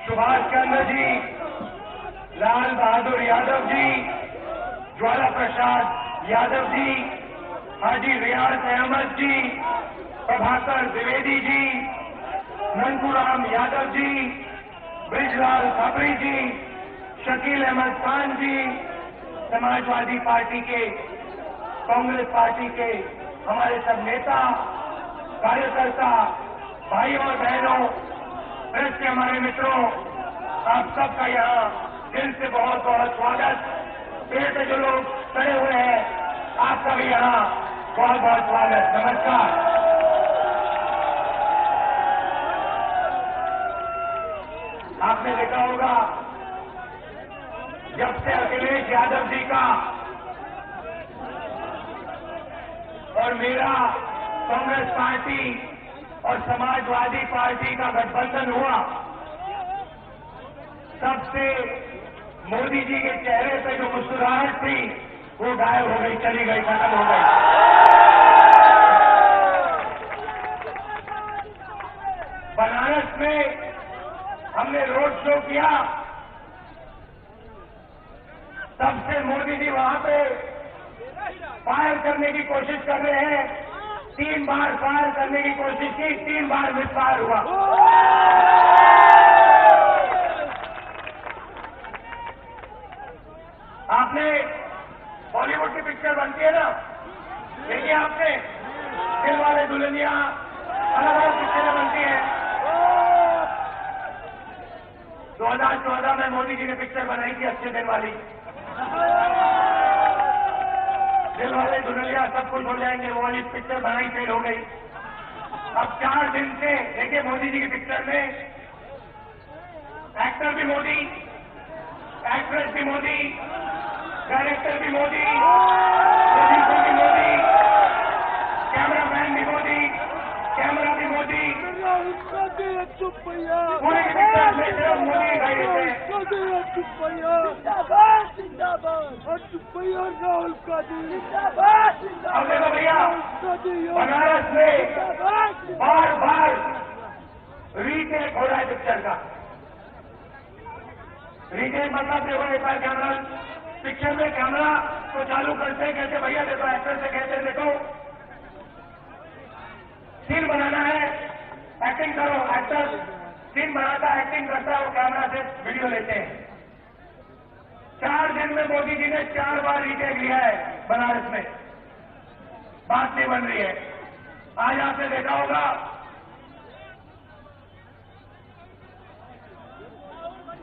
सुभाष चंद्र जी, लाल बहादुर यादव जी, ज्वाला प्रसाद यादव जी, हाजी रियाज अहमद जी, प्रभाकर द्विवेदी जी, नंदूराम यादव जी, ब्रिजलाल खबरी जी, शकील अहमद खान जी, समाजवादी पार्टी के, कांग्रेस पार्टी के हमारे सब नेता, कार्यकर्ता, भाइयों और बहनों, प्रेस के हमारे मित्रों, आप सबका यहाँ दिल से बहुत बहुत स्वागत। पेड़ पे जो लोग खड़े हुए हैं, आपका भी यहाँ बहुत बहुत स्वागत। नमस्कार। आपने देखा होगा, जब से अखिलेश यादव जी का और मेरा कांग्रेस पार्टी और समाजवादी पार्टी का गठबंधन हुआ, तब से मोदी जी के चेहरे पे जो मुस्कुराहट थी वो गायब हो गई, चली गई, खत्म हो गई। बनारस में हमने रोड शो किया, तब से मोदी जी वहां पे फायर करने की कोशिश कर रहे हैं। 3 बार फायर करने की कोशिश की, 3 बार मिसफायर हुआ। आपने बॉलीवुड की पिक्चर बनती है ना, देखिए आपने, दिल वाले दुल्हनिया, अलग अलग पिक्चरें बनती हैं। 2014 में मोदी जी ने पिक्चर बनाई थी अच्छे दिन वाली, दिल वाले दुल्हनिया सब कुछ हो जाएंगे, वो वाली पिक्चर बनाई, फेल हो गई। अब 4 दिन से देखिए मोदी जी की पिक्चर में एक्टर भी मोदी, एक्ट्रेस भी मोदी, डायरेक्टर भी मोदी, प्रोड्यूसर भी मोदी, कैमरामैन भी मोदी, कैमरा भी मोदी, पूरी पिक्चर में सिर्फ मोदी गए थे। अब देखो भैया, बनारस में बार बार रीटेक हो रहा है पिक्चर का। रीटेक मतलब देखो, एक बार कैमरा, पिक्चर में कैमरा को चालू करते कहते भैया देखो, एक्टर से कहते देखो सीन बनाना है, एक्टिंग करो। एक्टर सीन बनाता, एक्टिंग करता है, वो कैमरा से वीडियो लेते हैं। 4 दिन में मोदी जी ने 4 बार रीटेक लिया है बनारस में, बात नहीं बन रही है। आज आपने देखा होगा,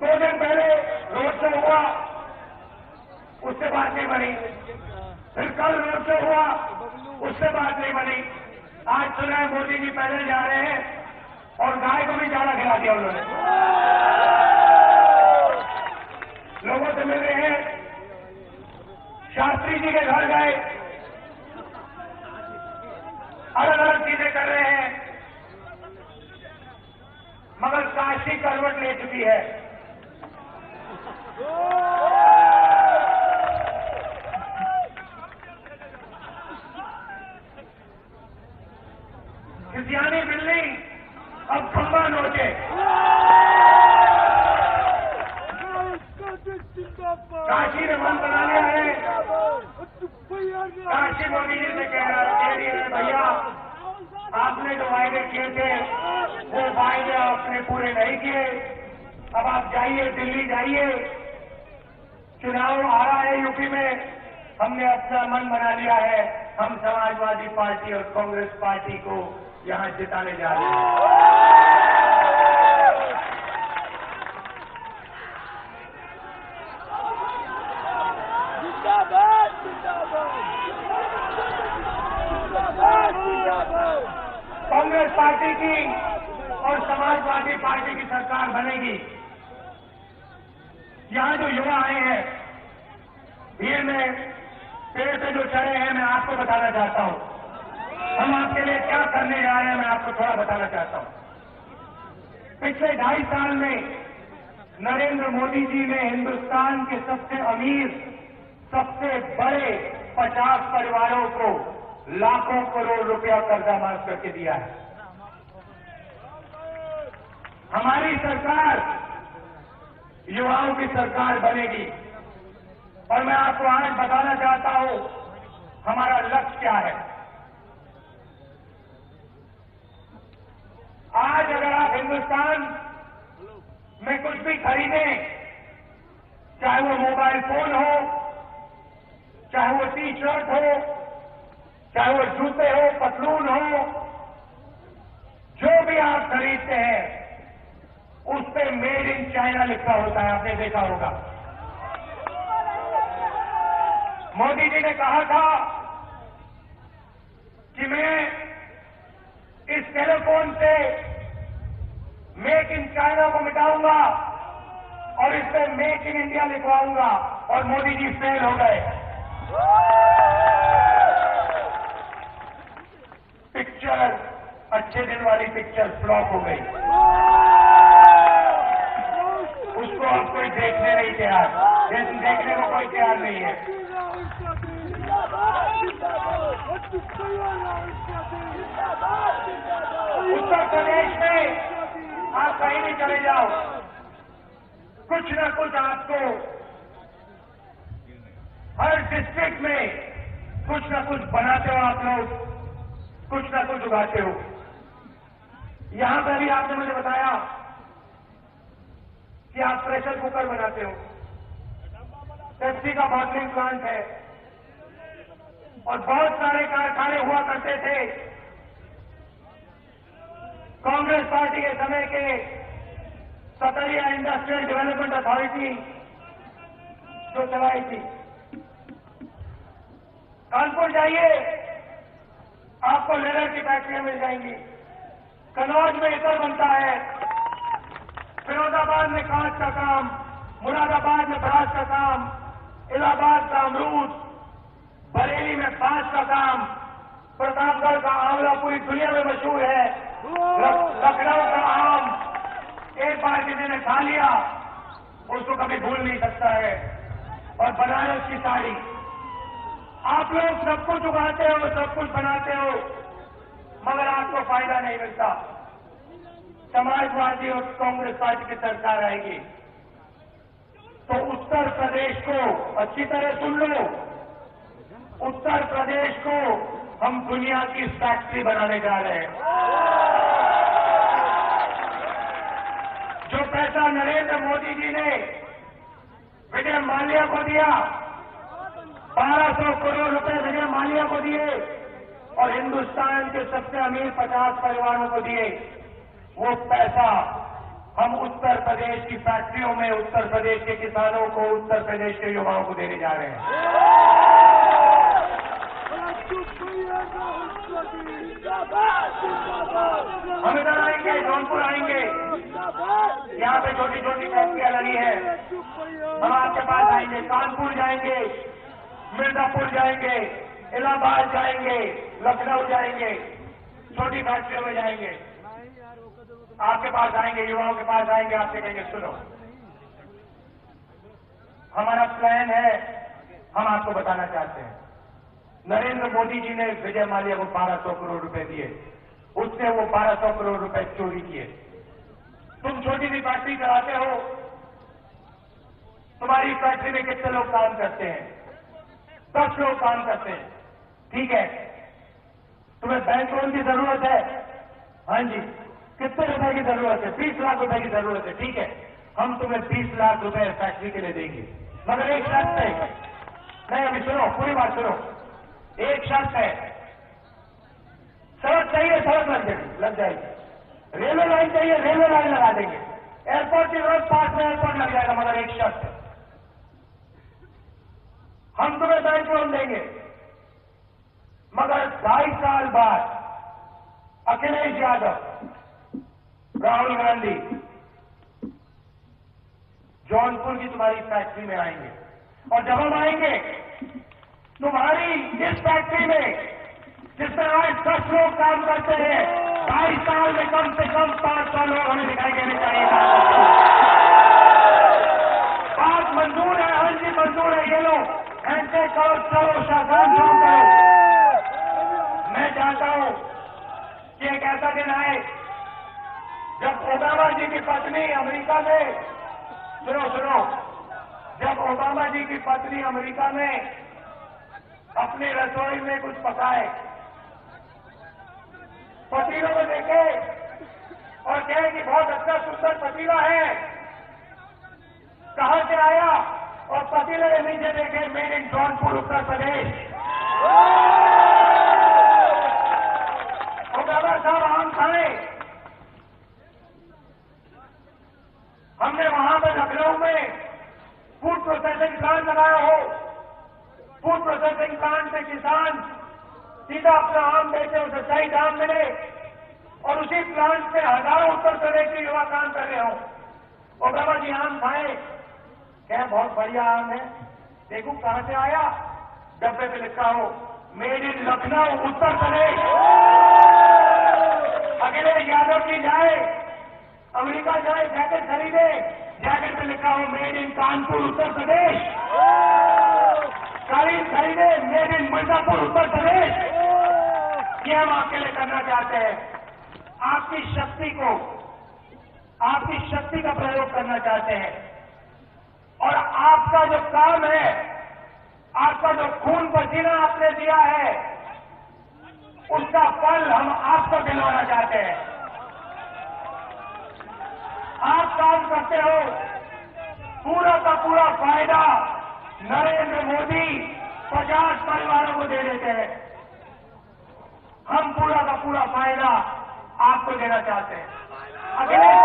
दो दिन पहले रोड शो हुआ, उससे बात नहीं बनी। फिर कल रोड शो हुआ, उससे बात नहीं बनी। आज सुना है मोदी जी पहले जा रहे हैं और गाय को भी चारा खिला दिया उन्होंने। लोगों से मिल रहे हैं, शास्त्री जी के घर गए, अलग अलग चीजें कर रहे हैं, मगर काशी करवट ले चुकी है। खिसियानी बिल्ली अब खंबा नोचे। काशी ने मन बना लिया है। काशी मोदी जी से कह रही है भैया, आपने जो वायदे किए थे वो वायदे आपने पूरे नहीं किए। अब आप जाइए, दिल्ली जाइए, चुनाव आ रहा है यूपी में, हमने अपना मन बना लिया है, हम समाजवादी पार्टी और कांग्रेस पार्टी को यहां जिताने जा रहे हैं। कांग्रेस पार्टी की और समाजवादी पार्टी की सरकार बनेगी। यहां जो युवा आए हैं, भीड़ में पेड़ पे जो चढ़े हैं, मैं आपको बताना चाहता हूं, हम आपके लिए क्या करने जा रहे हैं, मैं आपको थोड़ा बताना चाहता हूं। पिछले 2.5 साल में नरेंद्र मोदी जी ने हिंदुस्तान के सबसे अमीर, सबसे बड़े 50 परिवारों को लाखों करोड़ रुपया कर्जा माफ करके दिया है। हमारी सरकार युवाओं की सरकार बनेगी। और मैं आपको आज बताना चाहता हूं हमारा लक्ष्य क्या है। आज अगर आप हिंदुस्तान में कुछ भी खरीदें, चाहे वो मोबाइल फोन हो, चाहे वो टी शर्ट हो, चाहे वो जूते हो, पतलून हो, जो भी आप खरीदते हैं उस पे मेड इन चाइना लिखा होता है, आपने देखा होगा। मोदी जी ने कहा था कि मैं इस टेलीफोन से मेक इन चाइना को मिटाऊंगा और इस पे मेक इन इंडिया लिखवाऊंगा, और मोदी जी फेल हो गए। पिक्चर, अच्छे दिन वाली पिक्चर फ्लॉप हो गई। उसको अब कोई देखने नहीं तैयार, देखने को कोई तैयार नहीं है। उत्तर प्रदेश में आप कहीं भी चले जाओ, कुछ न कुछ आपको हर डिस्ट्रिक्ट में कुछ न कुछ बनाते हो आप लोग, कुछ न कुछ उगाते हो। यहां पर भी आपने मुझे बताया कि आप प्रेशर कुकर बनाते हो, पेप्सी का बॉटलिंग प्लांट है, और बहुत सारे कारखाने हुआ करते थे कांग्रेस पार्टी के समय के। सतरिया इंडस्ट्रियल डेवलपमेंट अथॉरिटी जो चलाई थी। कानपुर जाइए, आपको लेदर की फैक्ट्रियां मिल जाएंगी। कन्नौज में इतर बनता है, फिरोजाबाद में कांच का काम, मुरादाबाद में ब्रास का काम, इलाहाबाद का अमरूद, बरेली में बांस का काम, प्रतापगढ़ का आंवला पूरी दुनिया में मशहूर है, लखनऊ का आम एक बार किसी ने खा लिया उसको कभी भूल नहीं सकता है, और बनारस की साड़ी। आप लोग सब कुछ उगाते हो, सब कुछ बनाते हो, मगर आपको फायदा नहीं मिलता। समाजवादी और कांग्रेस पार्टी की सरकार आएगी तो उत्तर प्रदेश को, अच्छी तरह सुन लो, उत्तर प्रदेश को हम दुनिया की फैक्ट्री बनाने जा रहे हैं। जो पैसा नरेंद्र मोदी जी ने विजय माल्या को दिया, 1200 करोड़ रुपए विजय माल्या को दिए और हिंदुस्तान के सबसे अमीर 50 परिवारों को दिए, वो पैसा हम उत्तर प्रदेश की फैक्ट्रियों में उत्तर प्रदेश के किसानों को, उत्तर प्रदेश के युवाओं को देने जा रहे हैं। हम इधर आएंगे, जौनपुर आएंगे, यहाँ पे छोटी छोटी फैक्ट्रियां लगी है, हम आपके पास आएंगे। कानपुर जाएंगे, मिर्जापुर जाएंगे, इलाहाबाद जाएंगे, लखनऊ जाएंगे, छोटी फैक्ट्रियों में जाएंगे, आपके पास आएंगे, युवाओं के पास आएंगे, आपसे कहेंगे सुनो हमारा प्लान है, हम आपको बताना चाहते हैं। नरेंद्र मोदी जी ने विजय माल्या को 1200 करोड़ रुपए दिए, उससे वो 1200 करोड़ रुपए चोरी किए। तुम छोटी सी फैक्ट्री चलाते हो, तुम्हारी फैक्ट्री में कितने लोग काम करते हैं? 10 लोग काम करते हैं, ठीक है। तुम्हें बैंक लोन की जरूरत है? हाँ जी। कितने रुपए की जरूरत है? 20 लाख रुपए की जरूरत है, ठीक है। हम तुम्हें 20 लाख रुपए फैक्ट्री के लिए देंगे, मगर एक शर्त है। नहीं, अभी सुनो, पूरी बात सुनो। एक शर्त है, सड़क चाहिए, सड़क लग जाएगी, रेलवे लाइन चाहिए, रेलवे लाइन लगा देंगे, एयरपोर्ट की रोड पास में एयरपोर्ट लग जाएगा, मगर एक शर्त है, हम तुम्हें बैंक लोन देंगे, मगर 2.5 साल बाद अखिलेश यादव, राहुल गांधी जौनपुर की तुम्हारी फैक्ट्री में आएंगे, और जब हम आएंगे तुम्हारी इस फैक्ट्री में जिसमें आज 10 लोग काम करते हैं, 2.5 साल में कम से कम 500 लोग हमें दिखाई देने चाहिए। बात मंजूर है? हाँ जी मंजूर है। ये लो, ऐसे करो, चलो शासन शुरू करो। मैं चाहता हूं कि एक ऐसा दिन आए जब ओबामा जी की पत्नी अमेरिका में सुनो सुनो, जब ओबामा जी की पत्नी अमेरिका में अपनी रसोई में कुछ पकाए, पतीलों को देखे और कहे कि बहुत अच्छा सुंदर पतीला है, कहां से आया, और पतीले के नीचे देखे made in Jaunpur Uttar Pradesh. Obama साहब आम खाए, हमने वहां पर लखनऊ में फूड प्रोसेसिंग प्लांट लगाया हो, फूड प्रोसेसिंग प्लांट से किसान सीधा अपना आम बेचे, उसे सही दाम मिले, और उसी प्लांट से हजारों उत्तर प्रदेश के युवा काम कर रहे हो। ओबामा जी आम खाए, क्या बहुत बढ़िया आम है, देखो कहां से आया, डब्बे पे लिखा हो मेड इन लखनऊ उत्तर प्रदेश। अखिलेश यादव जी जाए अमेरिका जाए, जैकेट खरीदे, जैकेट पे लिखा हो मेड इन कानपुर उत्तर प्रदेश। कालीन खरीदे मेड इन मिर्जापुर उत्तर प्रदेश। ये हम आपके लिए करना चाहते हैं, आपकी शक्ति को, आपकी शक्ति का प्रयोग करना चाहते हैं, और आपका जो काम है, आपका जो खून पसीना आपने दिया है, उसका फल हम आपको दिलवाना चाहते हैं। आप काम करते हो, पूरा का पूरा फायदा नरेंद्र मोदी 50 परिवारों को दे देते हैं, हम पूरा का पूरा फायदा आपको देना चाहते हैं। अखिलेश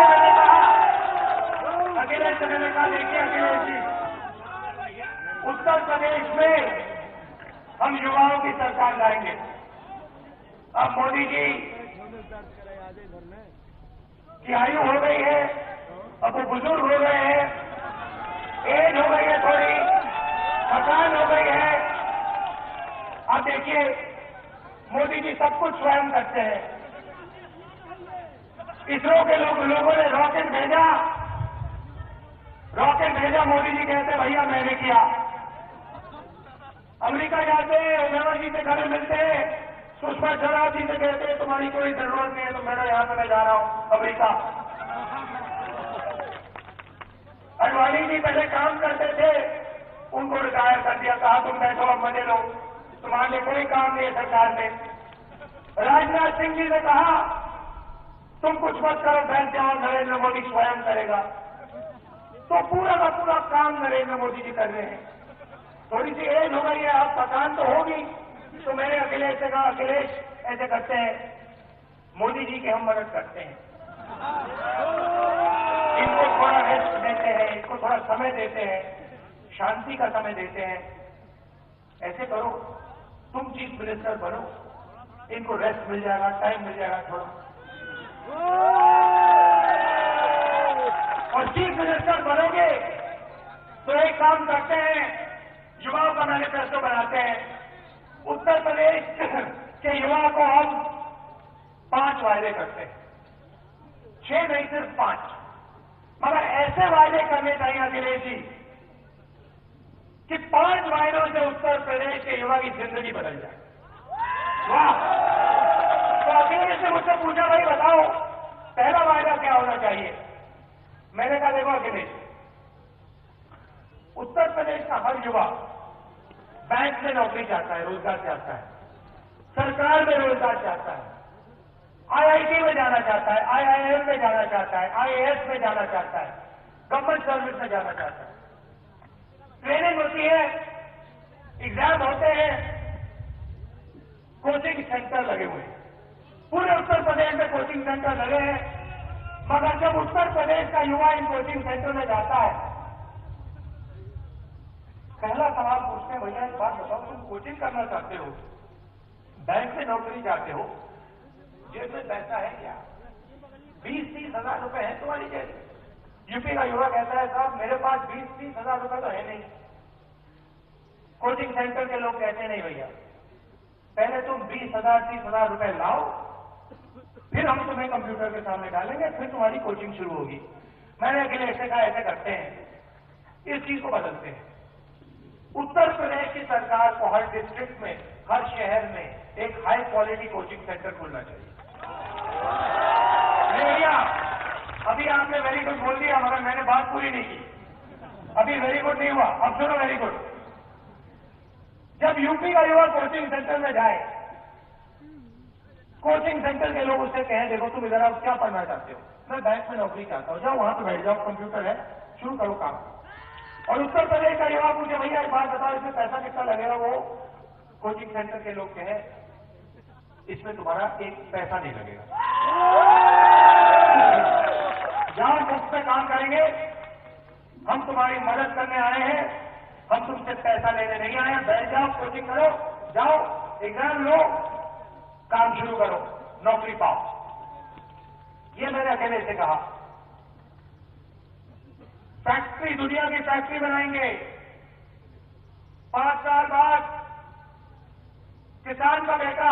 से मैंने कहा, देखिए अखिलेश जी, उत्तर प्रदेश में हम युवाओं की सरकार लाएंगे। अब मोदी जी की आयु हो गई है, अब वो बुजुर्ग हो गए हैं, एज हो गई है, थोड़ी थकान हो गई है। अब देखिए मोदी जी सब कुछ स्वयं करते हैं। इसरो के लोगों ने रॉकेट भेजा, मोदी जी कहते भैया मैंने किया। अमेरिका जाते हैं, ओबामा जी से घर मिलते हैं, सुषमा स्वराज जी से कहते हैं तुम्हारी कोई जरूरत नहीं है, तो मैंने यहां से मैं जा रहा हूं अमेरिका। अडवाणी जी पहले काम करते थे, उनको रिटायर कर दिया, कहा तुम बैठो अब मजे लो, तुम्हारे लिए कोई काम नहीं है सरकार में। राजनाथ सिंह जी ने कहा तुम कुछ मत करो, बैठ जाओ, नरेंद्र मोदी स्वयं करेगा। तो पूरा का पूरा काम नरेंद्र मोदी जी कर रहे हैं। थोड़ी सी एज हो गई है, अब थकान तो होगी, तो मैंने अखिलेश से कहा अखिलेश ऐसे करते हैं, मोदी जी की हम मदद करते हैं, इनको थोड़ा रेस्ट देते हैं, इनको थोड़ा समय देते हैं, शांति का समय देते हैं। ऐसे करो, तुम चीफ मिनिस्टर बनो, इनको रेस्ट मिल जाएगा, टाइम मिल जाएगा थोड़ा। और चीफ मिनिस्टर बनोगे तो एक काम करते हैं, युवाओं का मैनिफेस्टो बनाते हैं। उत्तर प्रदेश के युवाओं को हम 5 वायदे करते हैं, 6 नहीं सिर्फ 5, मगर ऐसे वायदे करने चाहिए अखिलेश जी कि 5 वायदों से उत्तर प्रदेश के युवा की जिंदगी बदल जाए। वाह! तो अखिलेश ने मुझसे पूछा भाई बताओ पहला वायदा क्या होना चाहिए। मैंने कहा देखो अखिलेश, उत्तर प्रदेश का हर युवा बैंक में नौकरी चाहता है, रोजगार चाहता है, सरकार में रोजगार चाहता है, आईआईटी में जाना चाहता है, आईआईएम में जाना चाहता है, आईएएस में जाना चाहता है, गवर्नमेंट सर्विस में जाना चाहता है। ट्रेनिंग होती है, एग्जाम होते हैं, कोचिंग सेंटर लगे हुए हैं, पूरे उत्तर प्रदेश में कोचिंग सेंटर लगे हैं। मगर जब उत्तर प्रदेश का युवा इन कोचिंग सेंटर में जाता है, पहला सवाल पूछते हैं भैया एक बात बताओ, तुम कोचिंग करना चाहते हो, बैंक में नौकरी चाहते हो, जेब में पैसा है क्या? 20-30 हजार रुपए है तुम्हारी जेब? यूपी का युवा कहता है साहब मेरे पास 20-30 हजार रुपए तो है नहीं। कोचिंग सेंटर के लोग कहते नहीं भैया, पहले तुम 20,000-30 हजार रुपए लाओ, फिर हम तुम्हें कंप्यूटर के सामने डालेंगे, फिर तुम्हारी कोचिंग शुरू होगी। मैंने अखिलेश से कहा ऐसे करते हैं, इस चीज को बदलते हैं। उत्तर प्रदेश की सरकार को हर डिस्ट्रिक्ट में, हर शहर में एक हाई क्वालिटी कोचिंग सेंटर खोलना चाहिए। भैया अभी आपने वेरी गुड बोल दिया, मगर मैंने बात पूरी नहीं की। अभी वेरी गुड नहीं हुआ, अब सुनो वेरी गुड। जब यूपी का युवा कोचिंग सेंटर में जाए, कोचिंग सेंटर के लोग उससे कहें देखो तुम इधर आप क्या पढ़ना चाहते हो, मैं बैंक में नौकरी चाहता हूं, जाओ वहां पे बैठ जाओ, कंप्यूटर है, शुरू करो काम। और उत्तर प्रदेश का युवा पूछे भैया एक बात बताओ इसमें पैसा कितना लगेगा, वो कोचिंग सेंटर के लोग कहें इसमें तुम्हारा एक पैसा नहीं लगेगा, जाओ मुफ्त में काम करेंगे, हम तुम्हारी मदद करने आए हैं, हम तुमसे पैसा लेने नहीं आए, बैठ जाओ कोचिंग करो, जाओ एग्जाम लो, काम शुरू करो, नौकरी पाओ। ये मैंने अकेले से कहा। फैक्ट्री, दुनिया की फैक्ट्री बनाएंगे, 5 साल बाद किसान का बेटा,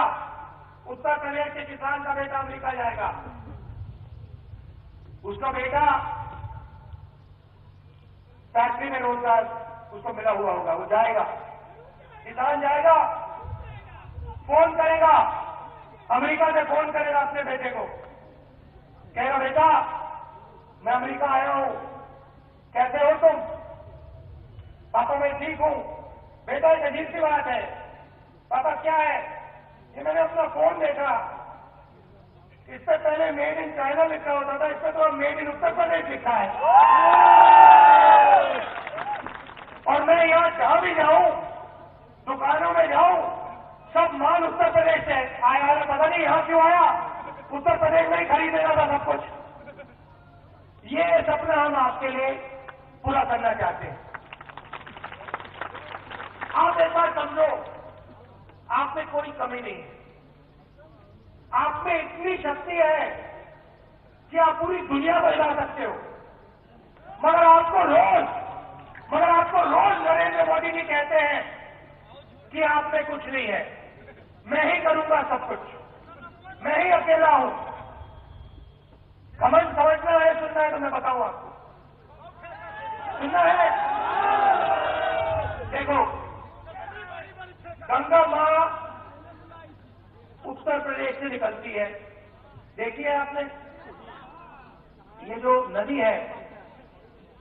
उत्तर प्रदेश के किसान का बेटा अमेरिका जाएगा, उसका बेटा फैक्ट्री में रोजगार उसको मिला हुआ होगा, वो जाएगा, किसान जाएगा, फोन करेगा, अमेरिका से फोन करेगा अपने बेटे को, कहेगा बेटा मैं अमेरिका आया हूं, कैसे हो तुम? पापा मैं ठीक हूं। बेटा एक अजीब सी बात है, पापा क्या है? ये मैंने अपना फोन देखा, इस पे पहले मेड इन चाइना लिखा होता था, इस पे तो अब मेड इन उत्तर प्रदेश लिखा है। और मैं यहां जहां भी जाऊं, दुकानों में जाऊं, सब माल उत्तर प्रदेश से आया है, पता नहीं यहां क्यों आया, उत्तर प्रदेश में ही खरीदेगा था सब कुछ। ये सपना हम आपके लिए पूरा करना चाहते हैं। आप एक बार समझो, आप में कोई कमी नहीं है, आप में इतनी शक्ति है कि आप पूरी दुनिया को हिला सकते हो, मगर आपको रोज नरेंद्र मोदी जी कहते हैं कि आप में कुछ नहीं है, मैं ही करूंगा सब कुछ, मैं ही अकेला हूं। घमंड समझना है, सुनना है तो मैं बताऊं आपको, सुनना है। देखो, गंगा मां उत्तर प्रदेश से निकलती है, देखिए आपने, ये जो नदी है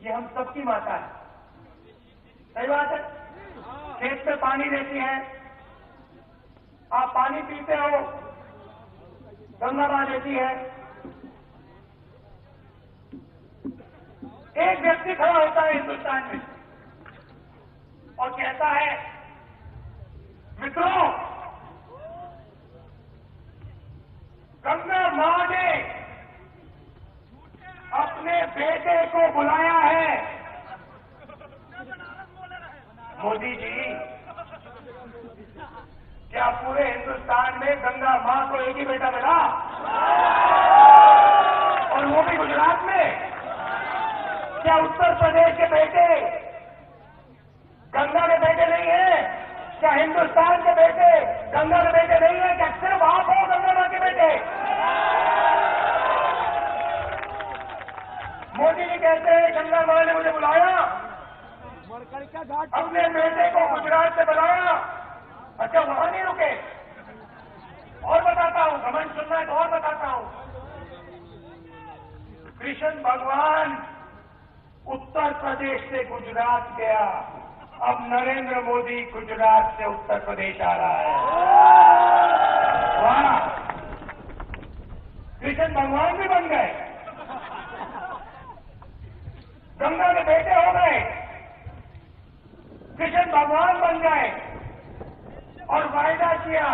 ये हम सबकी माता है, सही बात है, खेत में पानी देती है, आप पानी पीते हो, गंगा मां देती है। एक व्यक्ति खड़ा होता है हिंदुस्तान में और कहता है मित्रों, गंगा मां ने अपने बेटे को बुलाया है। मोदी जी, क्या पूरे हिंदुस्तान में गंगा मां को एक ही बेटा मिला, और वो भी गुजरात में? क्या उत्तर प्रदेश के बेटे गंगा के बेटे नहीं है? क्या हिंदुस्तान के बेटे गंगा के बेटे नहीं है? क्या सिर्फ आप हो गंगा मां के बेटे? मोदी जी कहते हैं गंगा मां ने मुझे बुलाया, अपने बेटे को गुजरात से बुलाया। अच्छा, वहां नहीं रुके, और बताता हूं, घमंड सुनना है तो और बताता हूं। कृष्ण भगवान उत्तर प्रदेश से गुजरात गया, अब नरेंद्र मोदी गुजरात से उत्तर प्रदेश आ रहा है। वाह, कृष्ण भगवान भी बन गए, गंगा के बेटे हो गए, कृष्ण भगवान बन गए, और वायदा किया,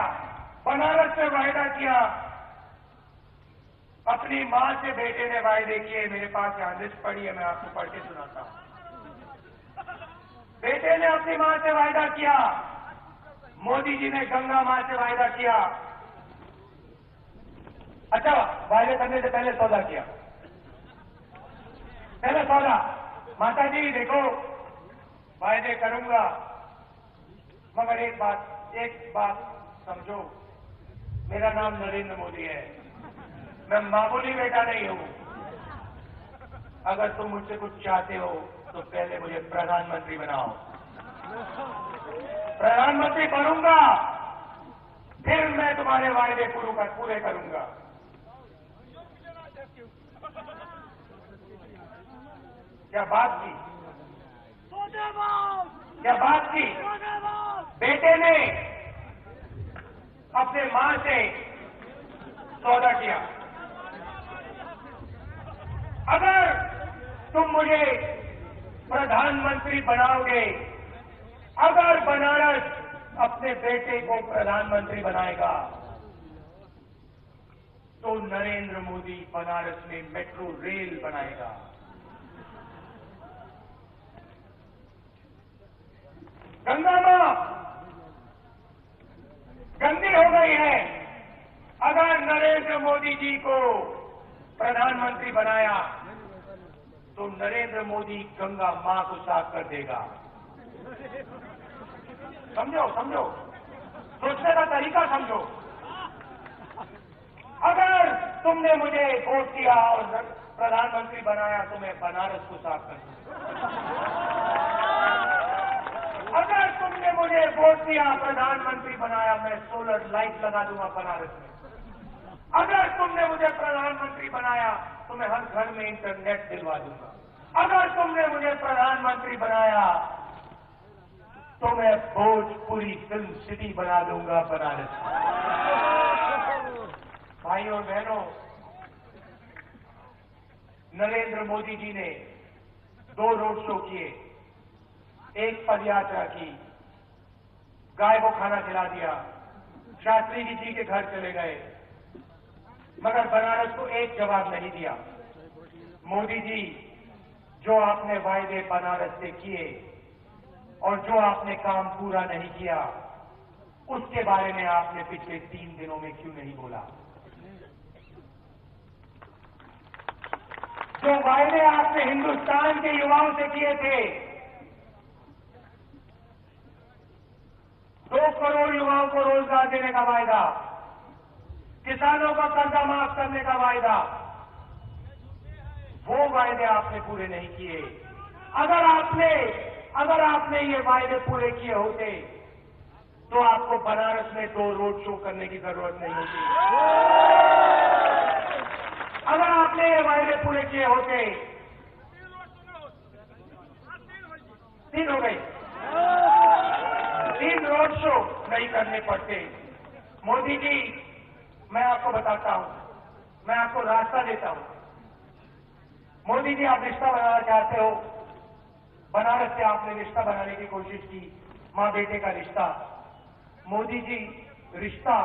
बनारस में वायदा किया, अपनी मां से बेटे ने वायदे किए। मेरे पास यहां लिस्ट पड़ी है, मैं आपको पढ़ के सुनाता हूं। बेटे ने अपनी मां से वायदा किया, मोदी जी ने गंगा मां से वायदा किया। अच्छा, वायदे करने से पहले सौदा किया, पहले सौदा, माता जी देखो वायदे करूंगा, मगर एक बात समझो, मेरा नाम नरेंद्र मोदी है, मैं मामूली बेटा नहीं हूं, अगर तुम मुझसे कुछ चाहते हो तो पहले मुझे प्रधानमंत्री बनाओ, प्रधानमंत्री बनूंगा, फिर मैं तुम्हारे वायदे पूरे करूंगा। क्या बात की, क्या बात की? बेटे ने अपने मां से सौदा किया, अगर तुम मुझे प्रधानमंत्री बनाओगे, अगर बनारस अपने बेटे को प्रधानमंत्री बनाएगा, तो नरेंद्र मोदी बनारस में मेट्रो रेल बनाएगा। गंगा मां गंदी हो गई है, अगर नरेंद्र मोदी जी को प्रधानमंत्री बनाया तो नरेंद्र मोदी गंगा मां को साफ कर देगा। समझो, समझो, सोचने का तरीका समझो। अगर तुमने मुझे वोट दिया और प्रधानमंत्री बनाया तो मैं बनारस को साफ कर दूंगा। अगर तुमने मुझे वोट दिया, प्रधानमंत्री बनाया, मैं सोलर लाइट लगा दूंगा बनारस में। अगर तुमने मुझे प्रधानमंत्री बनाया तो मैं हर घर में इंटरनेट दिलवा दूंगा। अगर तुमने मुझे प्रधानमंत्री बनाया तो मैं भोजपुरी फिल्म सिटी बना दूंगा बनारस में। भाइयों और बहनों, नरेंद्र मोदी जी ने 2 रोड शो किए, एक पदयात्रा की, गाय को खाना खिला दिया, शास्त्री जी के घर चले गए, मगर बनारस को एक जवाब नहीं दिया। मोदी जी, जो आपने वायदे बनारस से किए और जो आपने काम पूरा नहीं किया, उसके बारे में आपने पिछले 3 दिनों में क्यों नहीं बोला? जो वायदे आपने हिंदुस्तान के युवाओं से किए थे, 2 करोड़ युवाओं को रोजगार देने का वायदा, किसानों का कर्जा माफ करने का वायदा, वो वायदे आपने पूरे नहीं किए। अगर आपने ये वायदे पूरे किए होते तो आपको बनारस में 2 रोड शो करने की जरूरत नहीं होती। अगर आपने ये वायदे पूरे किए होते, 3 हो गई, 3 रोड शो नहीं करने पड़ते। मोदी जी, मैं आपको बताता हूं, मैं आपको रास्ता देता हूं। मोदी जी, आप रिश्ता बनाना चाहते हो, बनारस से आपने रिश्ता बनाने की कोशिश की, मां बेटे का रिश्ता। मोदी जी, रिश्ता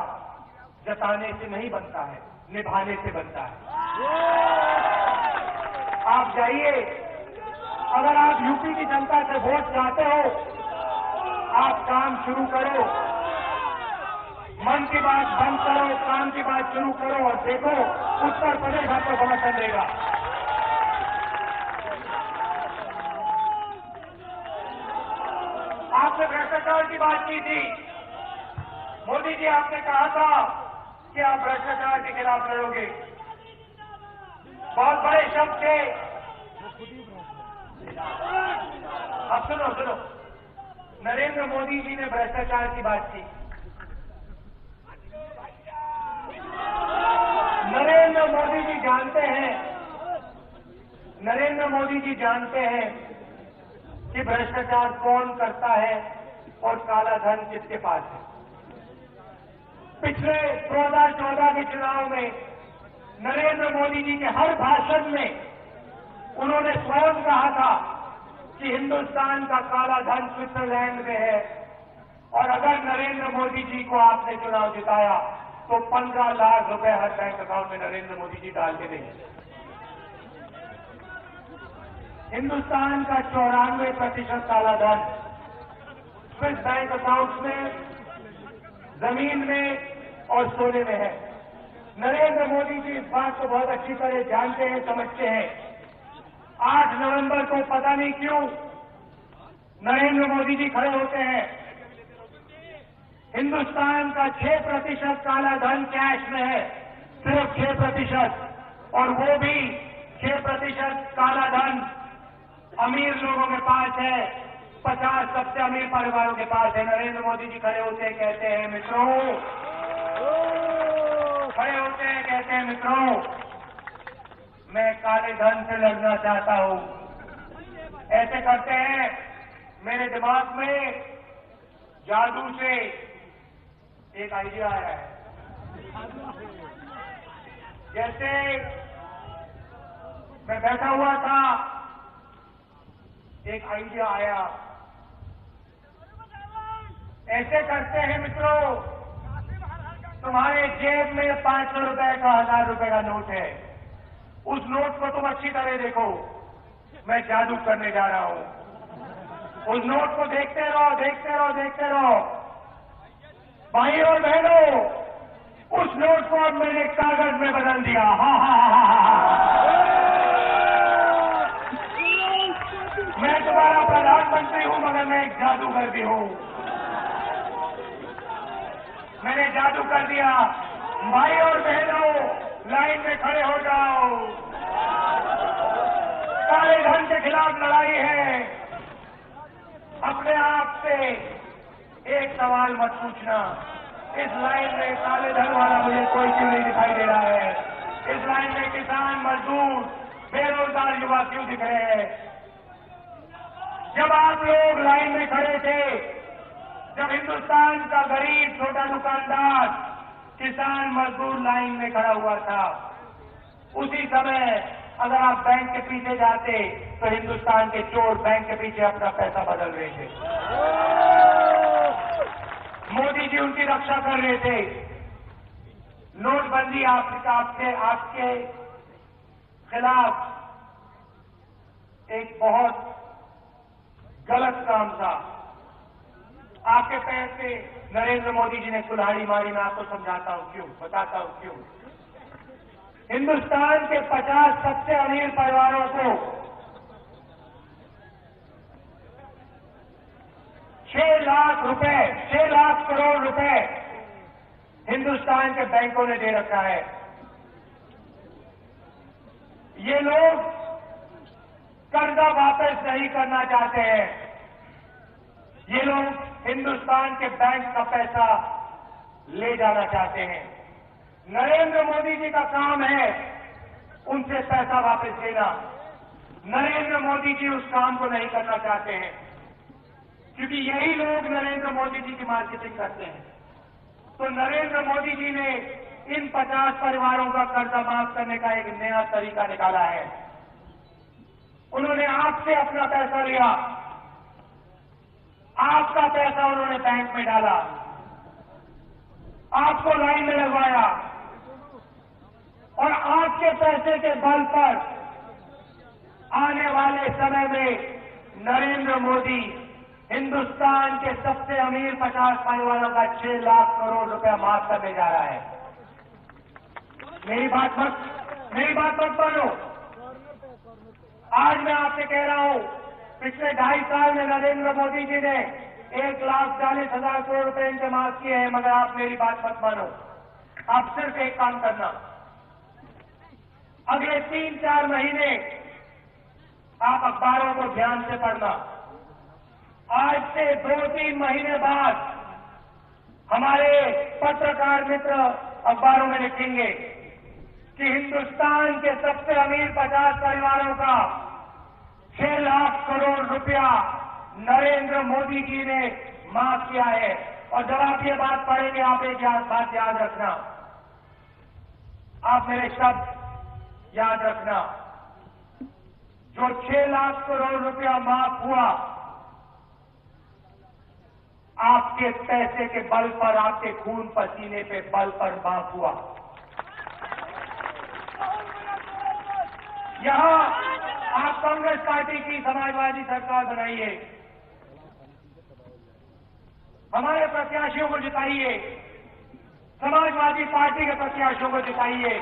जताने से नहीं बनता है, निभाने से बनता है। आप जाइए, अगर आप यूपी की जनता से वोट चाहते हो, आप काम शुरू करो, मन की बात बंद करो, काम की बात शुरू करो और देखो उत्तर प्रदेश आपको समर्थन देगा। आपने भ्रष्टाचार की बात की थी, मोदी जी, आपने कहा था कि आप भ्रष्टाचार के खिलाफ लड़ोगे। बहुत बड़े शब्द थे। अब सुनो सुनो, नरेंद्र मोदी जी ने भ्रष्टाचार की बात की। नरेंद्र मोदी जी जानते हैं कि भ्रष्टाचार कौन करता है और काला धन किसके पास है। पिछले 2014 के चुनाव में नरेंद्र मोदी जी के हर भाषण में उन्होंने स्वयं कहा था कि हिंदुस्तान का काला धन स्विट्जरलैंड में है, और अगर नरेंद्र मोदी जी को आपने चुनाव जिताया तो 15 लाख रुपए हर बैंक अकाउंट में नरेंद्र मोदी जी डाल के देंगे। हिंदुस्तान का 94% काला धन स्विस बैंक अकाउंट्स में, जमीन में और सोने में है। नरेंद्र मोदी जी इस बात को बहुत अच्छी तरह जानते हैं, समझते हैं। 8 नवंबर को पता नहीं क्यों नरेंद्र मोदी जी खड़े होते हैं। हिंदुस्तान का 6% काला धन कैश में है, सिर्फ 6%, और वो भी 6% काला धन अमीर लोगों के पास है, 50 सबसे अमीर परिवारों के पास है। नरेंद्र मोदी जी खड़े होते हैं, कहते हैं मित्रों, मैं काले धन से लड़ना चाहता हूं। ऐसे करते हैं मेरे दिमाग में जादू से एक आइडिया आया है। जैसे मैं बैठा हुआ था, एक आइडिया आया। ऐसे करते हैं मित्रों, तुम्हारे जेब में 500 रुपए का 1000 रुपए का नोट है। उस नोट को तुम अच्छी तरह देखो, मैं जादू करने जा रहा हूं। उस नोट को देखते रहो, देखते रहो, देखते रहो। भाई और बहनों, उस नोट को अब मैंने कागज में बदल दिया। हा हा हा हा हा। मैं तुम्हारा प्रधानमंत्री हूं, मगर मैं एक जादूगर भी हूं। मैंने जादू कर दिया। भाई और बहनों, लाइन में खड़े हो जाओ। काले धन के खिलाफ लड़ाई है। अपने आप से एक सवाल मत पूछना, इस लाइन में काले धन वाला मुझे कोई क्यों नहीं दिखाई दे रहा है? इस लाइन में किसान, मजदूर, बेरोजगार युवा क्यों दिख रहे हैं? जब आप लोग लाइन में खड़े थे, जब हिंदुस्तान का गरीब छोटा दुकानदार, किसान, मजदूर लाइन में खड़ा हुआ था, उसी समय अगर आप बैंक के पीछे जाते तो हिंदुस्तान के चोर बैंक के पीछे अपना पैसा बदल रहे थे। मोदी जी उनकी रक्षा कर रहे थे। नोटबंदी आपके खिलाफ एक बहुत गलत काम था। आपके पैर पे नरेंद्र मोदी जी ने कुल्हाड़ी मारी। मैं आपको समझाता हूं क्यों, बताता हूं क्यों। हिंदुस्तान के 50 सबसे अमीर परिवारों को 6 लाख रुपए, 6 लाख करोड़ रुपए हिंदुस्तान के बैंकों ने दे रखा है। ये लोग कर्जा वापस नहीं करना चाहते हैं। ये लोग हिंदुस्तान के बैंक का पैसा ले जाना चाहते हैं। नरेंद्र मोदी जी का काम है उनसे पैसा वापस लेना। नरेंद्र मोदी जी उस काम को नहीं करना चाहते हैं, क्योंकि यही लोग नरेंद्र मोदी जी की मार्केटिंग करते हैं। तो नरेंद्र मोदी जी ने इन 50 परिवारों का कर्जा माफ करने का एक नया तरीका निकाला है। उन्होंने आपसे अपना पैसा लिया, आपका पैसा उन्होंने बैंक में डाला, आपको लाइन में लगवाया और आपके पैसे के बल पर आने वाले समय में नरेंद्र मोदी हिंदुस्तान के सबसे अमीर 50 परिवारों का 6 लाख करोड़ रुपया माफ करने जा रहा है। मेरी बात मत मानो। आज मैं आपसे कह रहा हूं, पिछले 2.5 साल में नरेंद्र मोदी जी ने 1,40,000 करोड़ रुपए इनके माफ किए हैं, मगर आप मेरी बात मत मानो। आप सिर्फ एक काम करना, अगले 3-4 महीने आप अखबारों को ध्यान से पढ़ना। आज से 2-3 महीने बाद हमारे पत्रकार मित्र अखबारों में लिखेंगे कि हिंदुस्तान के सबसे अमीर 50 परिवारों का 6 लाख करोड़ रुपया नरेंद्र मोदी जी ने माफ किया है। और जब आप ये बात पढ़ेंगे, आप एक बात याद रखना, आप मेरे शब्द याद रखना, जो 6 लाख करोड़ रुपया माफ हुआ, आपके पैसे के बल पर, आपके खून पसीने पे बल पर माफ हुआ। यहां आप कांग्रेस पार्टी की समाजवादी सरकार बनाइए, हमारे प्रत्याशियों को जिताइए, समाजवादी पार्टी के प्रत्याशियों को जिताइए,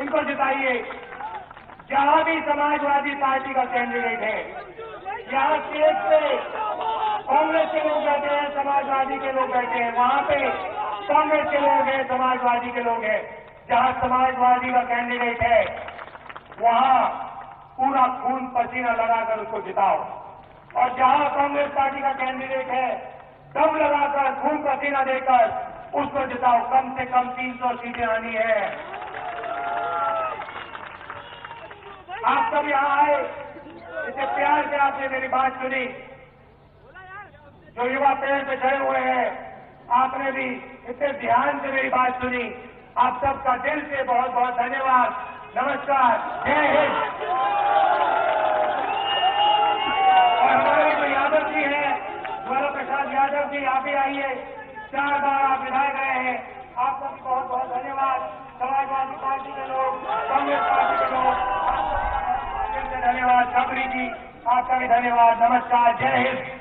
इनको जिताइए। जहां भी समाजवादी पार्टी का कैंडिडेट है, यहां स्टेज पे कांग्रेस के लोग बैठे हैं, समाजवादी के लोग बैठे हैं, वहां पे कांग्रेस के लोग हैं, समाजवादी के लोग हैं। जहां समाजवादी का कैंडिडेट है, वहां पूरा खून पसीना लगाकर उसको जिताओ। और जहां कांग्रेस पार्टी का कैंडिडेट है, दम लगाकर खून पसीना देकर उसको जिताओ। कम से कम 300 सीटें आनी है। आप सब यहां आए, इसे प्यार से आपने मेरी बात सुनी। जो युवा पेड़ पे चढ़े हुए हैं, आपने भी इतने ध्यान से मेरी बात सुनी। आप सबका दिल से बहुत बहुत धन्यवाद। नमस्कार, जय हिंद। और हमारे जो यादव जी हैं, ज्वाला प्रसाद यादव जी, आप भी आइए। 4 बार आप विधायक रहे हैं, आप सबको बहुत बहुत धन्यवाद। समाजवादी पार्टी के लोग, कांग्रेस पार्टी के लोग, आप सबका बहुत बहुत दिल से धन्यवाद। सबरी जी, आपका भी धन्यवाद। नमस्कार, जय हिंद।